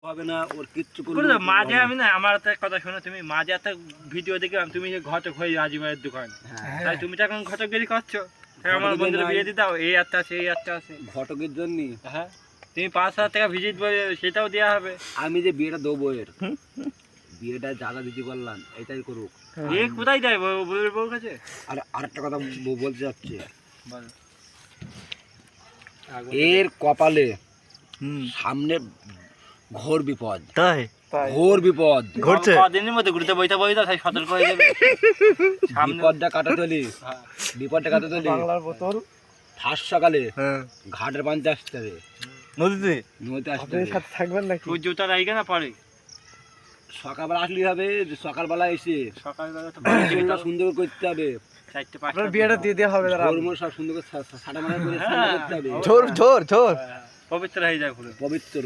পাবে না ওর কিচ্ছু করে দাও মাঝে আমি না আমার একটা কথা শোনো তুমি মাঝে একটা ভিডিও দেখলাম তুমি যে ঘটক হয়ে রাজীবের দোকান তাই তুমি তো এখন ঘটকগিরি করছো তাই আমার বন্ধুরা বিয়ে দিয়ে দাও এই একটা আছে এই একটা আছে ঘটকের জন্য হ্যাঁ তুমি 5,000 টাকা ভিজিট বলে সেটাও দেওয়া হবে আমি যে বিয়েটা দেবো এর বিয়েটা যারা দিতে পারলাম এটাই করুক এ কোথায় যায় বউয়ের বউর কাছে আর আরেকটা কথা বলতে যাচ্ছে বলো এর কপালে সামনে ঘোর বিপদ তাই ঘোর বিপদ ঘটছে কদিনের মধ্যে ঘুরতে বইতে বইতে তাই সতর্ক হয়ে যাবে সামনে বিপদটা কাটাতে হলি বিপদটা কাটাতে হলি বাংলার বোতল ফার্স্ট সকালে হ্যাঁ ঘাটের পাঞ্চে আসতে হবে নদীতে নদীতে আসতে আপনি হবে সাথে থাকবেন নাকি সূর্যটা রাইগে না পরে সকালবেলা আসলেই হবে যে সকালবেলা এসে সকালবেলা তো চুলটা সুন্দর করে করতে হবে 4-5 আপনার বিয়েটা দিয়ে দেওয়া হবে দাঁড়া ঝোরমোর সব সুন্দর করে সাটা মারা করে সুন্দর করতে হবে ঝোর ঝোর ঝোর পবিত্র হয়ে যায় পুরো পবিত্র